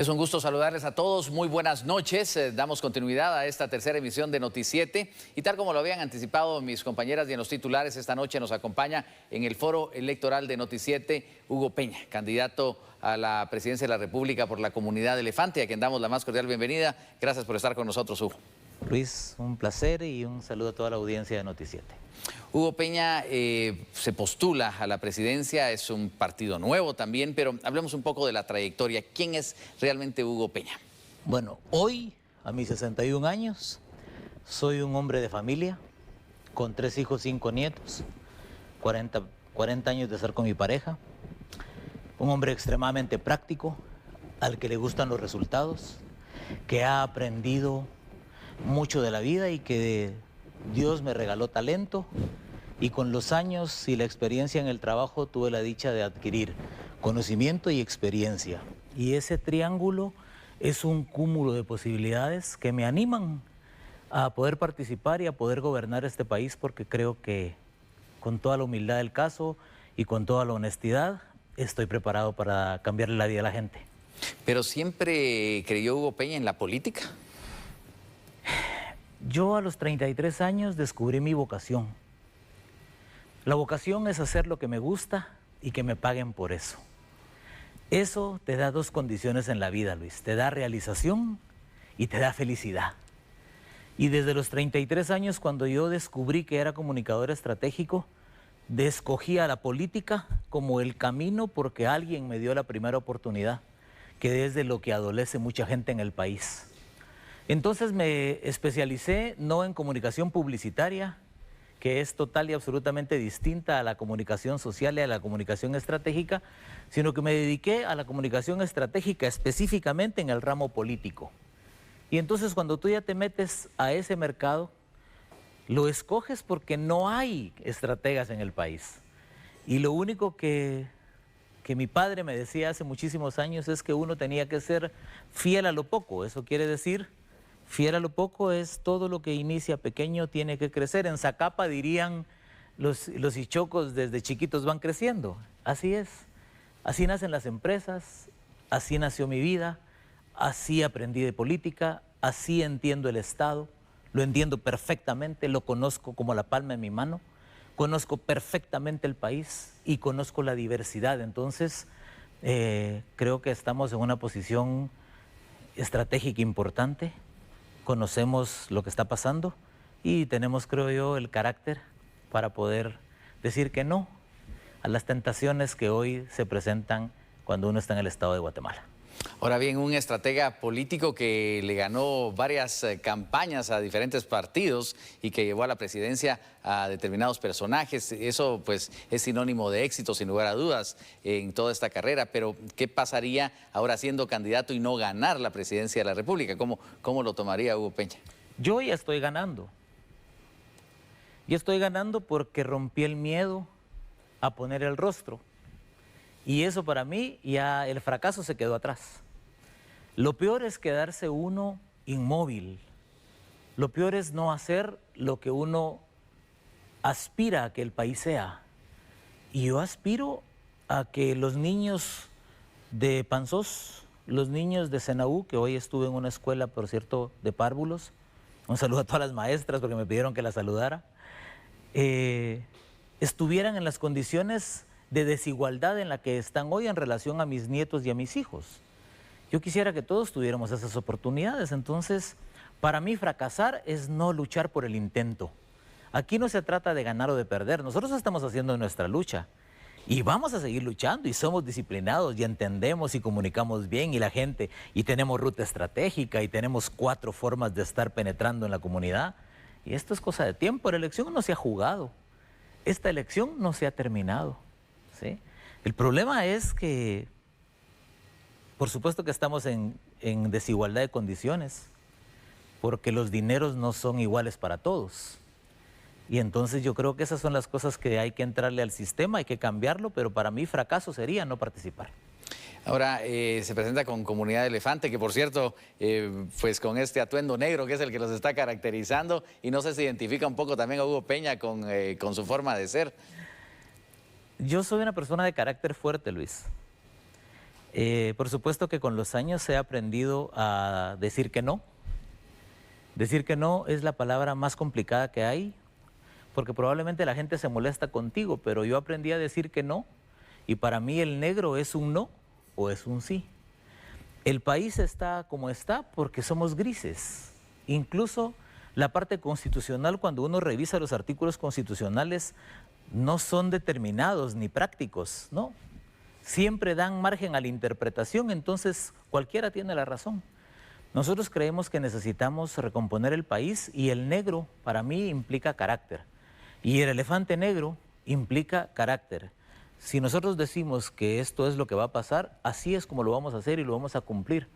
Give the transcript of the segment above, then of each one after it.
Es un gusto saludarles a todos, muy buenas noches. Damos continuidad a esta tercera emisión de Noti7 y tal como lo habían anticipado mis compañeras y en los titulares, esta noche nos acompaña en el foro electoral de Noti7 Hugo Peña, candidato a la presidencia de la República por la Comunidad Elefante, a quien damos la más cordial bienvenida. Gracias por estar con nosotros, Hugo. Luis, un placer y un saludo a toda la audiencia de Noti7. Hugo Peña se postula a la presidencia, es un partido nuevo también, pero hablemos un poco de la trayectoria. ¿Quién es realmente Hugo Peña? Bueno, hoy, a mis 61 años, soy un hombre de familia, con 3 hijos, 5 nietos, 40 años de estar con mi pareja, un hombre extremadamente práctico, al que le gustan los resultados, que ha aprendido mucho de la vida y que Dios me regaló talento y con los años y la experiencia en el trabajo tuve la dicha de adquirir conocimiento y experiencia. Y ese triángulo es un cúmulo de posibilidades que me animan a poder participar y a poder gobernar este país, porque creo que con toda la humildad del caso y con toda la honestidad estoy preparado para cambiarle la vida a la gente. ¿Pero siempre creyó Hugo Peña en la política? Yo a los 33 años descubrí mi vocación. La vocación es hacer lo que me gusta y que me paguen por eso. Eso te da dos condiciones en la vida, Luis. Te da realización y te da felicidad. Y desde los 33 años, cuando yo descubrí que era comunicador estratégico, escogí a la política como el camino porque alguien me dio la primera oportunidad, que es de lo que adolece mucha gente en el país. Entonces me especialicé no en comunicación publicitaria, que es total y absolutamente distinta a la comunicación social y a la comunicación estratégica, sino que me dediqué a la comunicación estratégica específicamente en el ramo político. Y entonces cuando tú ya te metes a ese mercado, lo escoges porque no hay estrategas en el país. Y lo único que mi padre me decía hace muchísimos años es que uno tenía que ser fiel a lo poco. Eso quiere decir, fiel a lo poco es todo lo que inicia pequeño tiene que crecer. En Zacapa dirían, los ichocos desde chiquitos van creciendo. Así es. Así nacen las empresas, así nació mi vida, así aprendí de política, así entiendo el Estado, lo entiendo perfectamente, lo conozco como la palma de mi mano, conozco perfectamente el país y conozco la diversidad. Entonces, creo que estamos en una posición estratégica importante. Conocemos lo que está pasando y tenemos, creo yo, el carácter para poder decir que no a las tentaciones que hoy se presentan cuando uno está en el estado de Guatemala. Ahora bien, un estratega político que le ganó varias campañas a diferentes partidos y que llevó a la presidencia a determinados personajes, eso pues es sinónimo de éxito sin lugar a dudas en toda esta carrera, pero ¿qué pasaría ahora siendo candidato y no ganar la presidencia de la República? ¿Cómo lo tomaría Hugo Peña? Yo ya estoy ganando. Yo estoy ganando porque rompí el miedo a poner el rostro. Y eso para mí, ya el fracaso se quedó atrás. Lo peor es quedarse uno inmóvil. Lo peor es no hacer lo que uno aspira a que el país sea. Y yo aspiro a que los niños de Panzós, los niños de Senaú, que hoy estuve en una escuela, por cierto, de párvulos, un saludo a todas las maestras porque me pidieron que las saludara, estuvieran en las condiciones de desigualdad en la que están hoy en relación a mis nietos y a mis hijos. Yo quisiera que todos tuviéramos esas oportunidades. Entonces, para mí fracasar es no luchar por el intento. Aquí no se trata de ganar o de perder. Nosotros estamos haciendo nuestra lucha y vamos a seguir luchando y somos disciplinados y entendemos y comunicamos bien y la gente, y tenemos ruta estratégica y tenemos 4 formas de estar penetrando en la comunidad. Y esto es cosa de tiempo. La elección no se ha jugado. Esta elección no se ha terminado. ¿Sí? El problema es que, por supuesto que estamos en desigualdad de condiciones, porque los dineros no son iguales para todos. Y entonces yo creo que esas son las cosas que hay que entrarle al sistema, hay que cambiarlo, pero para mí fracaso sería no participar. Ahora se presenta con Comunidad Elefante, que por cierto, pues con este atuendo negro que es el que los está caracterizando, y no sé si identifica un poco también a Hugo Peña con su forma de ser. Yo soy una persona de carácter fuerte, Luis. Por supuesto que con los años he aprendido a decir que no. Decir que no es la palabra más complicada que hay, porque probablemente la gente se molesta contigo, pero yo aprendí a decir que no, y para mí el negro es un no o es un sí. El país está como está porque somos grises. Incluso la parte constitucional, cuando uno revisa los artículos constitucionales, no son determinados ni prácticos, ¿no? Siempre dan margen a la interpretación, entonces cualquiera tiene la razón. Nosotros creemos que necesitamos recomponer el país y el negro para mí implica carácter y el elefante negro implica carácter. Si nosotros decimos que esto es lo que va a pasar, así es como lo vamos a hacer y lo vamos a cumplir,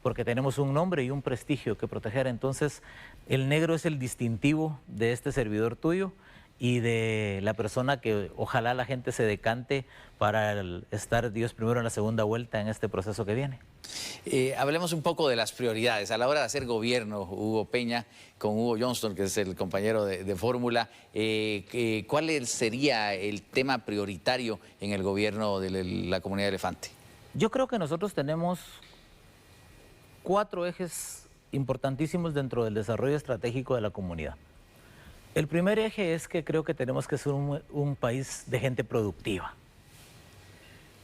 porque tenemos un nombre y un prestigio que proteger. Entonces, el negro es el distintivo de este servidor tuyo y de la persona que ojalá la gente se decante para estar Dios primero en la segunda vuelta en este proceso que viene. Hablemos un poco de las prioridades. A la hora de hacer gobierno, Hugo Peña, con Hugo Johnston, que es el compañero de fórmula, ¿cuál sería el tema prioritario en el gobierno de la comunidad elefante? Yo creo que nosotros tenemos 4 ejes importantísimos dentro del desarrollo estratégico de la comunidad. El primer eje es que creo que tenemos que ser un país de gente productiva.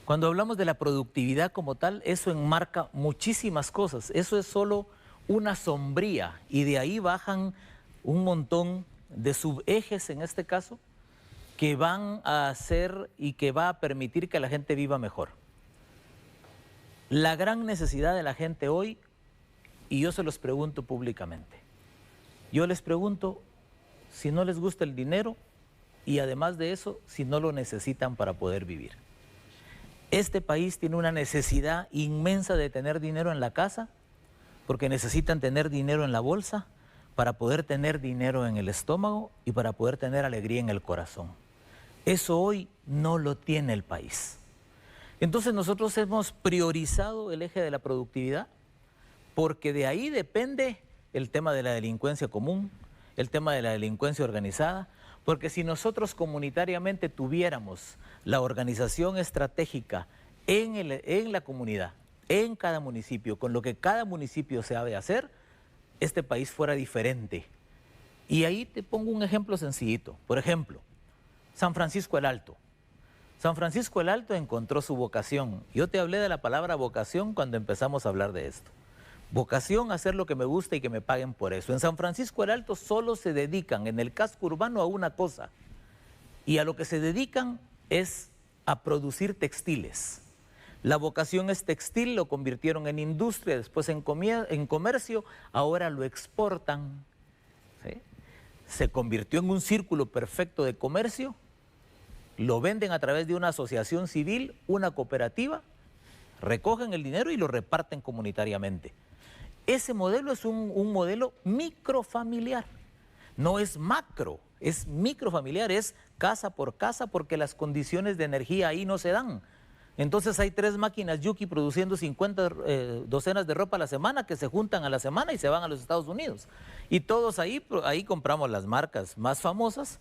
Cuando hablamos de la productividad como tal, eso enmarca muchísimas cosas. Eso es solo una sombría y de ahí bajan un montón de subejes en este caso que van a hacer y que va a permitir que la gente viva mejor. La gran necesidad de la gente hoy, y yo se los pregunto públicamente, yo les pregunto si no les gusta el dinero y además de eso, si no lo necesitan para poder vivir. Este país tiene una necesidad inmensa de tener dinero en la casa, porque necesitan tener dinero en la bolsa para poder tener dinero en el estómago y para poder tener alegría en el corazón. Eso hoy no lo tiene el país. Entonces nosotros hemos priorizado el eje de la productividad, porque de ahí depende el tema de la delincuencia común, el tema de la delincuencia organizada, porque si nosotros comunitariamente tuviéramos la organización estratégica en la comunidad, en cada municipio, con lo que cada municipio sabe hacer, este país fuera diferente. Y ahí te pongo un ejemplo sencillito. Por ejemplo, San Francisco el Alto. San Francisco el Alto encontró su vocación. Yo te hablé de la palabra vocación cuando empezamos a hablar de esto. Vocación, hacer lo que me gusta y que me paguen por eso. En San Francisco el Alto solo se dedican en el casco urbano a una cosa. Y a lo que se dedican es a producir textiles. La vocación es textil, lo convirtieron en industria, después en comercio, ahora lo exportan. ¿Sí? Se convirtió en un círculo perfecto de comercio, lo venden a través de una asociación civil, una cooperativa, recogen el dinero y lo reparten comunitariamente. Ese modelo es un modelo microfamiliar, no es macro, es microfamiliar, es casa por casa porque las condiciones de energía ahí no se dan. Entonces hay 3 máquinas Yuki produciendo 50 docenas de ropa a la semana que se juntan a la semana y se van a los Estados Unidos. Y todos ahí compramos las marcas más famosas.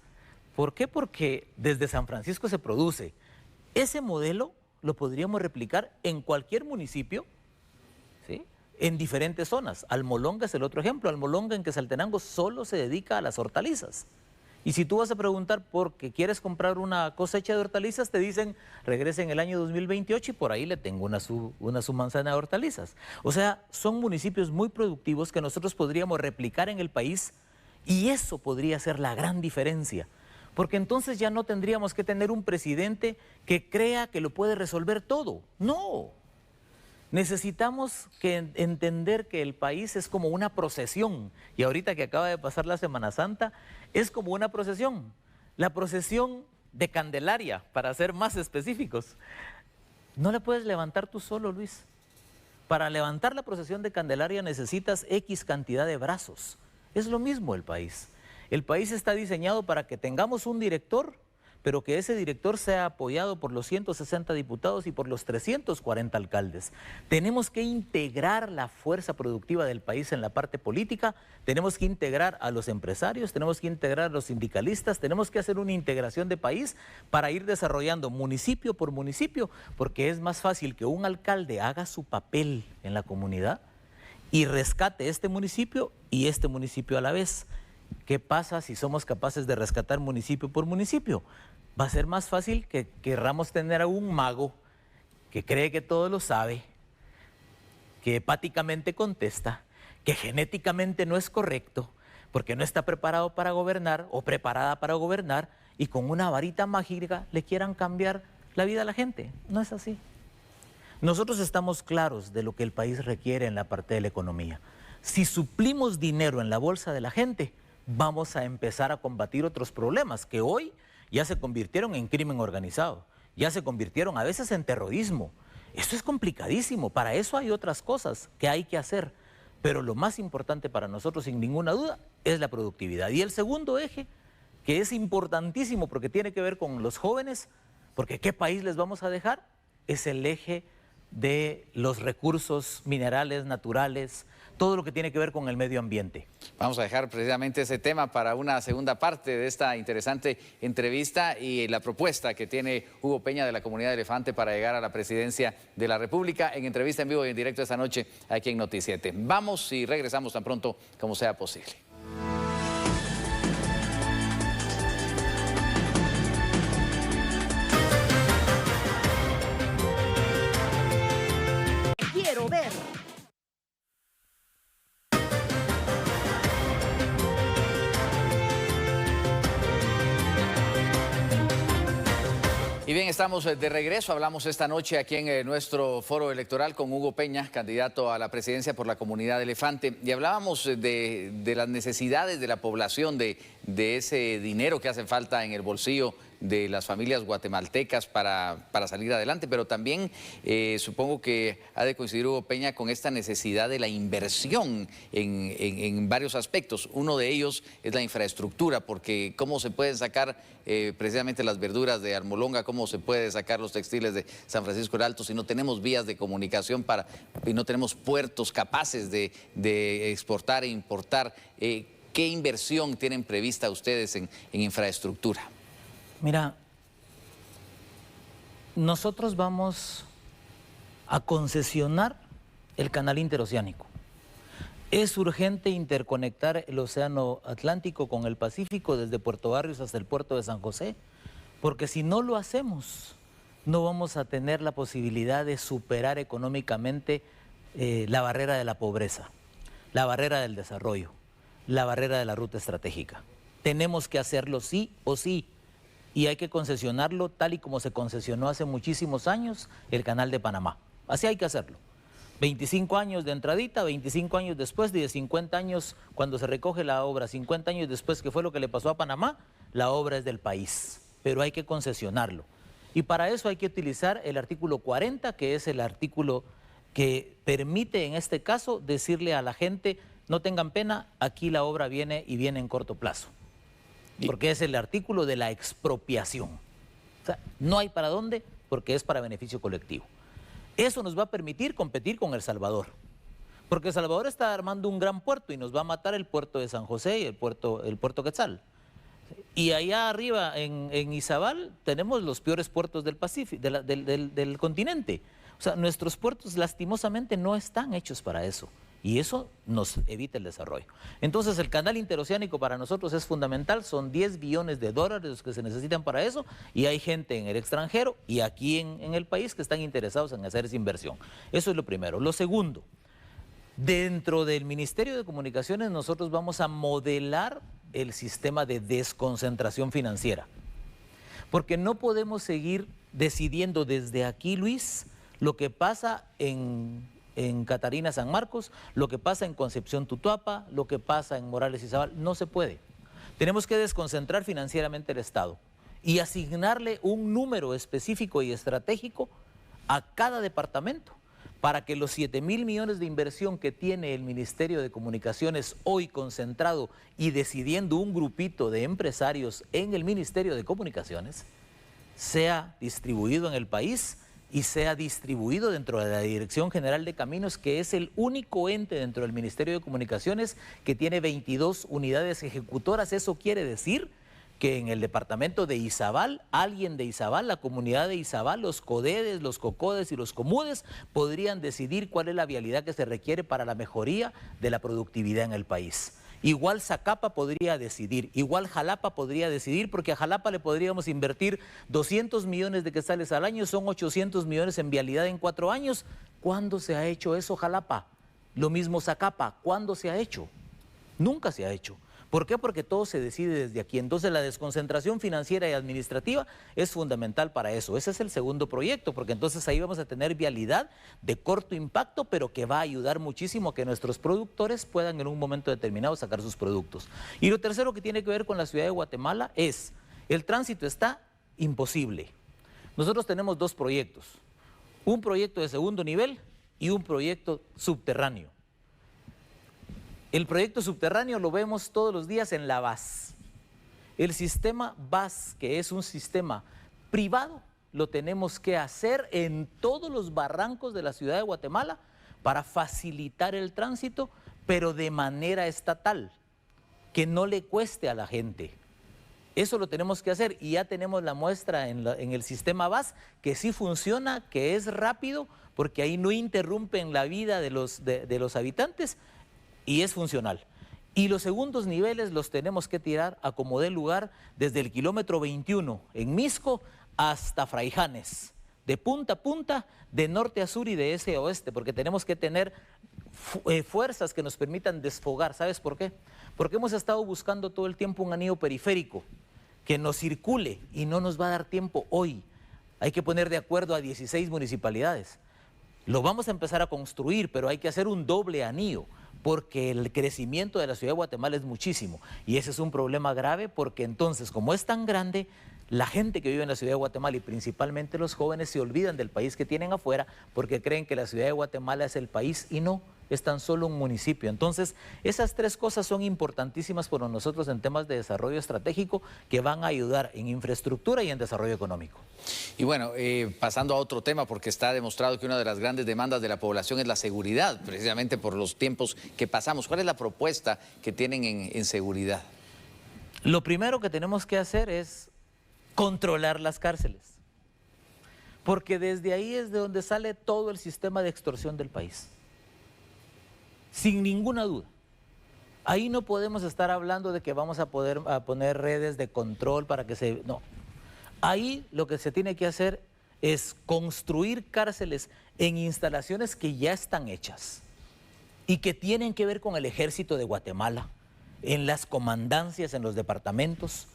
¿Por qué? Porque desde San Francisco se produce. Ese modelo lo podríamos replicar en cualquier municipio, ¿sí?, en diferentes zonas. Almolonga es el otro ejemplo. Almolonga en Quetzaltenango solo se dedica a las hortalizas. Y si tú vas a preguntar por qué quieres comprar una cosecha de hortalizas, te dicen, regresa en el año 2028 y por ahí le tengo una su manzana de hortalizas. O sea, son municipios muy productivos que nosotros podríamos replicar en el país y eso podría ser la gran diferencia. Porque entonces ya no tendríamos que tener un presidente que crea que lo puede resolver todo. No. Necesitamos entender que el país es como una procesión. Y ahorita que acaba de pasar la Semana Santa, es como una procesión. La procesión de Candelaria, para ser más específicos. No la puedes levantar tú solo, Luis. Para levantar la procesión de Candelaria necesitas X cantidad de brazos. Es lo mismo el país. El país está diseñado para que tengamos un director, pero que ese director sea apoyado por los 160 diputados y por los 340 alcaldes. Tenemos que integrar la fuerza productiva del país en la parte política, tenemos que integrar a los empresarios, tenemos que integrar a los sindicalistas, tenemos que hacer una integración de país para ir desarrollando municipio por municipio, porque es más fácil que un alcalde haga su papel en la comunidad y rescate este municipio y este municipio a la vez. ¿Qué pasa si somos capaces de rescatar municipio por municipio? Va a ser más fácil que querramos tener a un mago que cree que todo lo sabe, que hepáticamente contesta, que genéticamente no es correcto, porque no está preparado para gobernar o preparada para gobernar, y con una varita mágica le quieran cambiar la vida a la gente. No es así. Nosotros estamos claros de lo que el país requiere en la parte de la economía. Si suplimos dinero en la bolsa de la gente, vamos a empezar a combatir otros problemas que hoy ya se convirtieron en crimen organizado, ya se convirtieron a veces en terrorismo. Esto es complicadísimo, para eso hay otras cosas que hay que hacer, pero lo más importante para nosotros, sin ninguna duda, es la productividad. Y el segundo eje, que es importantísimo porque tiene que ver con los jóvenes, porque ¿qué país les vamos a dejar? Es el eje de los recursos minerales, naturales, todo lo que tiene que ver con el medio ambiente. Vamos a dejar precisamente ese tema para una segunda parte de esta interesante entrevista y la propuesta que tiene Hugo Peña de la Comunidad de Elefante para llegar a la presidencia de la República en entrevista en vivo y en directo esta noche aquí en Noti7. Vamos y regresamos tan pronto como sea posible. Quiero ver. Y bien, estamos de regreso. Hablamos esta noche aquí en nuestro foro electoral con Hugo Peña, candidato a la presidencia por la Comunidad de Elefante. Y hablábamos de las necesidades de la población, de ese dinero que hace falta en el bolsillo de las familias guatemaltecas para salir adelante, pero también supongo que ha de coincidir Hugo Peña con esta necesidad de la inversión en varios aspectos. Uno de ellos es la infraestructura, porque cómo se pueden sacar precisamente las verduras de Armolonga, cómo se puede sacar los textiles de San Francisco del Alto si no tenemos vías de comunicación y no tenemos puertos capaces de exportar e importar. ¿Qué inversión tienen prevista ustedes en infraestructura? Mira, nosotros vamos a concesionar el canal interoceánico. Es urgente interconectar el océano Atlántico con el Pacífico desde Puerto Barrios hasta el puerto de San José, porque si no lo hacemos, no vamos a tener la posibilidad de superar económicamente la barrera de la pobreza, la barrera del desarrollo, la barrera de la ruta estratégica. Tenemos que hacerlo sí o sí. Y hay que concesionarlo tal y como se concesionó hace muchísimos años el Canal de Panamá. Así hay que hacerlo. 25 años de entradita, 25 años después, de 50 años cuando se recoge la obra, 50 años después, que fue lo que le pasó a Panamá, la obra es del país, pero hay que concesionarlo. Y para eso hay que utilizar el artículo 40, que es el artículo que permite en este caso decirle a la gente, no tengan pena, aquí la obra viene y viene en corto plazo. Porque es el artículo de la expropiación. O sea, no hay para dónde porque es para beneficio colectivo. Eso nos va a permitir competir con El Salvador. Porque El Salvador está armando un gran puerto y nos va a matar el puerto de San José y el puerto Quetzal. Y allá arriba en Izabal tenemos los peores puertos del Pacífico, del continente. O sea, nuestros puertos lastimosamente no están hechos para eso. Y eso nos evita el desarrollo. Entonces el canal interoceánico para nosotros es fundamental, son 10 billones de dólares los que se necesitan para eso y hay gente en el extranjero y aquí en el país que están interesados en hacer esa inversión. Eso es lo primero. Lo segundo, dentro del Ministerio de Comunicaciones nosotros vamos a modelar el sistema de desconcentración financiera. Porque no podemos seguir decidiendo desde aquí, Luis, lo que pasa en Catarina San Marcos, lo que pasa en Concepción Tutuapa, lo que pasa en Morales Izabal, no se puede. Tenemos que desconcentrar financieramente el Estado y asignarle un número específico y estratégico a cada departamento para que los 7.000 millones de inversión que tiene el Ministerio de Comunicaciones hoy concentrado y decidiendo un grupito de empresarios en el Ministerio de Comunicaciones, sea distribuido en el país y sea distribuido dentro de la Dirección General de Caminos, que es el único ente dentro del Ministerio de Comunicaciones que tiene 22 unidades ejecutoras. Eso quiere decir que en el departamento de Izabal, alguien de Izabal, la comunidad de Izabal, los CODEDES, los COCODES y los COMUDES podrían decidir cuál es la vialidad que se requiere para la mejoría de la productividad en el país. Igual Zacapa podría decidir, igual Jalapa podría decidir, porque a Jalapa le podríamos invertir 200 millones de quetzales al año, son 800 millones en vialidad en 4 años. ¿Cuándo se ha hecho eso, Jalapa? Lo mismo Zacapa, ¿cuándo se ha hecho? Nunca se ha hecho. ¿Por qué? Porque todo se decide desde aquí. Entonces la desconcentración financiera y administrativa es fundamental para eso. Ese es el segundo proyecto, porque entonces ahí vamos a tener vialidad de corto impacto, pero que va a ayudar muchísimo a que nuestros productores puedan en un momento determinado sacar sus productos. Y lo tercero que tiene que ver con la ciudad de Guatemala es, el tránsito está imposible. Nosotros tenemos 2 proyectos, un proyecto de segundo nivel y un proyecto subterráneo. El proyecto subterráneo lo vemos todos los días en la VAS. El sistema VAS, que es un sistema privado, lo tenemos que hacer en todos los barrancos de la ciudad de Guatemala para facilitar el tránsito, pero de manera estatal, que no le cueste a la gente. Eso lo tenemos que hacer y ya tenemos la muestra en el sistema VAS, que sí funciona, que es rápido, porque ahí no interrumpen la vida de los habitantes, y es funcional. Y los segundos niveles los tenemos que tirar a como dé lugar desde el kilómetro 21 en Misco hasta Fraijanes, de punta a punta, de norte a sur y de este a oeste, porque tenemos que tener fuerzas que nos permitan desfogar. ¿Sabes por qué? Porque hemos estado buscando todo el tiempo un anillo periférico que nos circule y no nos va a dar tiempo hoy. Hay que poner de acuerdo a 16 municipalidades. Lo vamos a empezar a construir, pero hay que hacer un doble anillo, porque el crecimiento de la ciudad de Guatemala es muchísimo. Y ese es un problema grave, porque entonces, como es tan grande, la gente que vive en la ciudad de Guatemala y principalmente los jóvenes se olvidan del país que tienen afuera, porque creen que la ciudad de Guatemala es el país y no, es tan solo un municipio. Entonces, esas 3 cosas son importantísimas para nosotros en temas de desarrollo estratégico que van a ayudar en infraestructura y en desarrollo económico. Y bueno, pasando a otro tema, porque está demostrado que una de las grandes demandas de la población es la seguridad, precisamente por los tiempos que pasamos. ¿Cuál es la propuesta que tienen en seguridad? Lo primero que tenemos que hacer es controlar las cárceles, porque desde ahí es de donde sale todo el sistema de extorsión del país. Sin ninguna duda. Ahí no podemos estar hablando de que vamos a poner redes de control para que se... No. Ahí lo que se tiene que hacer es construir cárceles en instalaciones que ya están hechas y que tienen que ver con el Ejército de Guatemala, en las comandancias, en los departamentos.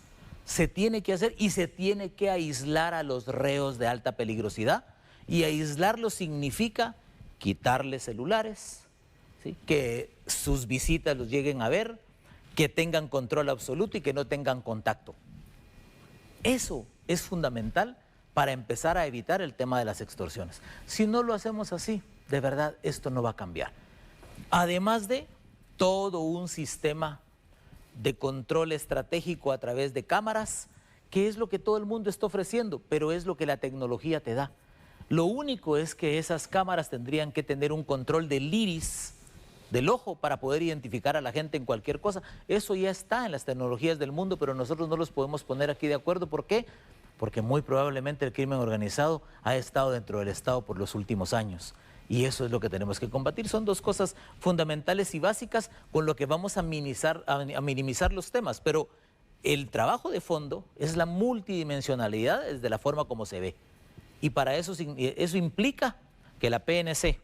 Se tiene que hacer y se tiene que aislar a los reos de alta peligrosidad, y aislarlos significa quitarles celulares, ¿sí?, que sus visitas los lleguen a ver, que tengan control absoluto y que no tengan contacto. Eso es fundamental para empezar a evitar el tema de las extorsiones. Si no lo hacemos así, de verdad esto no va a cambiar. Además de todo un sistema de control estratégico a través de cámaras, que es lo que todo el mundo está ofreciendo, pero es lo que la tecnología te da. Lo único es que esas cámaras tendrían que tener un control del iris, del ojo, para poder identificar a la gente en cualquier cosa. Eso ya está en las tecnologías del mundo, pero nosotros no los podemos poner aquí de acuerdo. ¿Por qué? Porque muy probablemente el crimen organizado ha estado dentro del Estado por los últimos años. Y eso es lo que tenemos que combatir. Son 2 cosas fundamentales y básicas con lo que vamos a minimizar los temas. Pero el trabajo de fondo es la multidimensionalidad desde la forma como se ve. Y para eso implica que la PNC,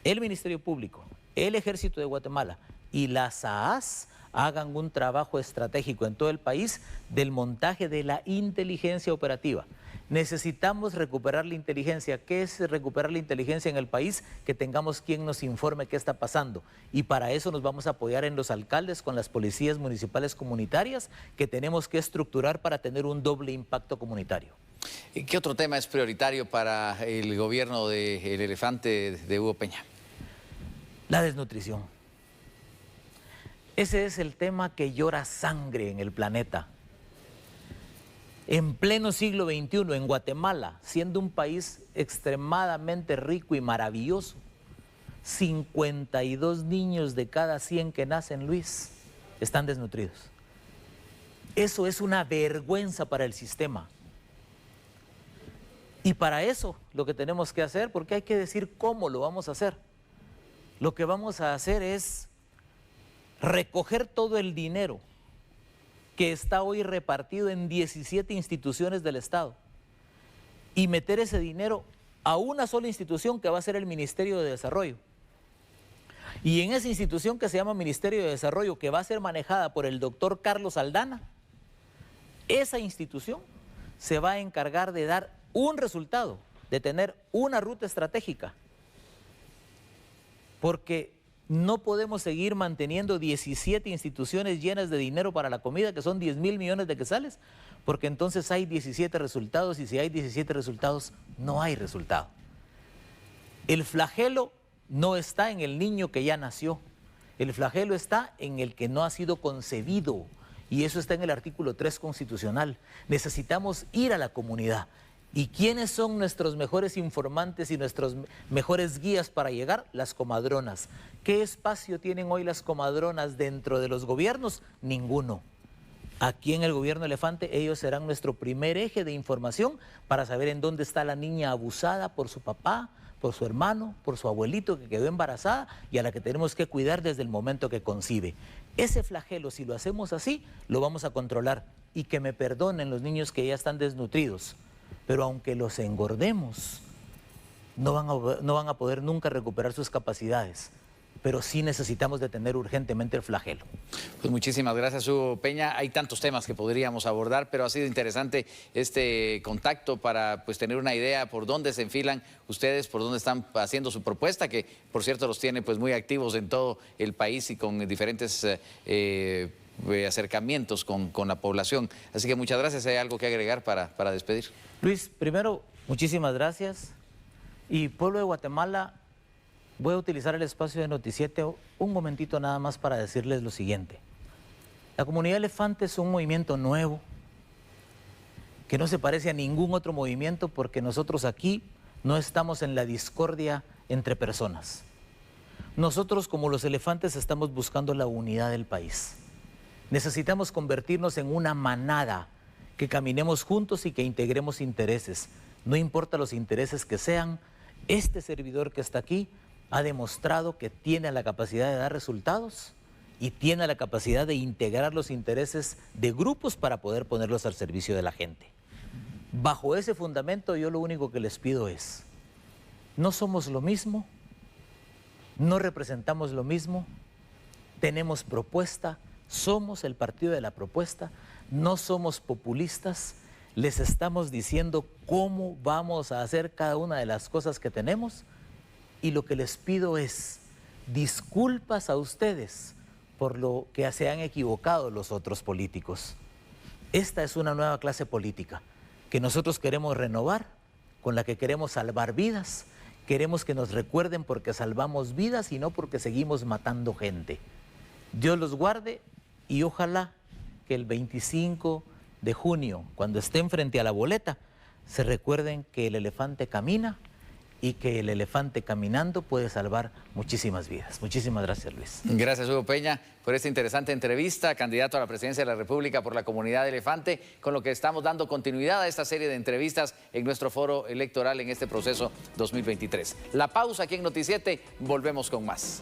el Ministerio Público, el Ejército de Guatemala y las SAAS hagan un trabajo estratégico en todo el país del montaje de la inteligencia operativa. Necesitamos recuperar la inteligencia. ¿Qué es recuperar la inteligencia en el país? Que tengamos quien nos informe qué está pasando. Y para eso nos vamos a apoyar en los alcaldes con las policías municipales comunitarias, que tenemos que estructurar para tener un doble impacto comunitario. ¿Qué otro tema es prioritario para el gobierno del elefante de Hugo Peña? La desnutrición. Ese es el tema que llora sangre en el planeta. En pleno siglo XXI, en Guatemala, siendo un país extremadamente rico y maravilloso, 52 niños de cada 100 que nacen, Luis, están desnutridos. Eso es una vergüenza para el sistema. Y para eso lo que tenemos que hacer, porque hay que decir cómo lo vamos a hacer. Lo que vamos a hacer es recoger todo el dinero que está hoy repartido en 17 instituciones del Estado y meter ese dinero a una sola institución que va a ser el Ministerio de Desarrollo. Y en esa institución que se llama Ministerio de Desarrollo, que va a ser manejada por el doctor Carlos Aldana, esa institución se va a encargar de dar un resultado, de tener una ruta estratégica. Porque no podemos seguir manteniendo 17 instituciones llenas de dinero para la comida, que son 10.000 millones de quetzales, porque entonces hay 17 resultados, y si hay 17 resultados, no hay resultado. El flagelo no está en el niño que ya nació, el flagelo está en el que no ha sido concebido, y eso está en el artículo 3 constitucional. Necesitamos ir a la comunidad. ¿Y quiénes son nuestros mejores informantes y nuestros mejores guías para llegar? Las comadronas. ¿Qué espacio tienen hoy las comadronas dentro de los gobiernos? Ninguno. Aquí en el gobierno elefante ellos serán nuestro primer eje de información para saber en dónde está la niña abusada por su papá, por su hermano, por su abuelito que quedó embarazada y a la que tenemos que cuidar desde el momento que concibe. Ese flagelo, si lo hacemos así, lo vamos a controlar. Y que me perdonen los niños que ya están desnutridos, pero aunque los engordemos, no van a poder nunca recuperar sus capacidades. Pero sí necesitamos detener urgentemente el flagelo. Pues muchísimas gracias, Hugo Peña. Hay tantos temas que podríamos abordar, pero ha sido interesante este contacto para pues tener una idea por dónde se enfilan ustedes, por dónde están haciendo su propuesta, que por cierto los tiene pues muy activos en todo el país y con diferentes acercamientos con la población. Así que muchas gracias. ¿Hay algo que agregar para despedir? Luis, primero, muchísimas gracias. Y pueblo de Guatemala, voy a utilizar el espacio de Noticiete un momentito nada más para decirles lo siguiente. La comunidad elefante es un movimiento nuevo que no se parece a ningún otro movimiento porque nosotros aquí no estamos en la discordia entre personas. Nosotros como los elefantes estamos buscando la unidad del país. Necesitamos convertirnos en una manada, que caminemos juntos y que integremos intereses. No importa los intereses que sean, este servidor que está aquí ha demostrado que tiene la capacidad de dar resultados y tiene la capacidad de integrar los intereses de grupos para poder ponerlos al servicio de la gente. Bajo ese fundamento yo lo único que les pido es, no somos lo mismo, no representamos lo mismo, tenemos propuesta, somos el partido de la propuesta, no somos populistas, les estamos diciendo cómo vamos a hacer cada una de las cosas que tenemos. Y lo que les pido es disculpas a ustedes por lo que se han equivocado los otros políticos. Esta es una nueva clase política que nosotros queremos renovar, con la que queremos salvar vidas. Queremos que nos recuerden porque salvamos vidas y no porque seguimos matando gente. Dios los guarde y ojalá que el 25 de junio, cuando estén frente a la boleta, se recuerden que el elefante camina y que el elefante caminando puede salvar muchísimas vidas. Muchísimas gracias, Luis. Gracias, Hugo Peña, por esta interesante entrevista, candidato a la presidencia de la República por la comunidad elefante, con lo que estamos dando continuidad a esta serie de entrevistas en nuestro foro electoral en este proceso 2023. La pausa aquí en Noticiete, volvemos con más.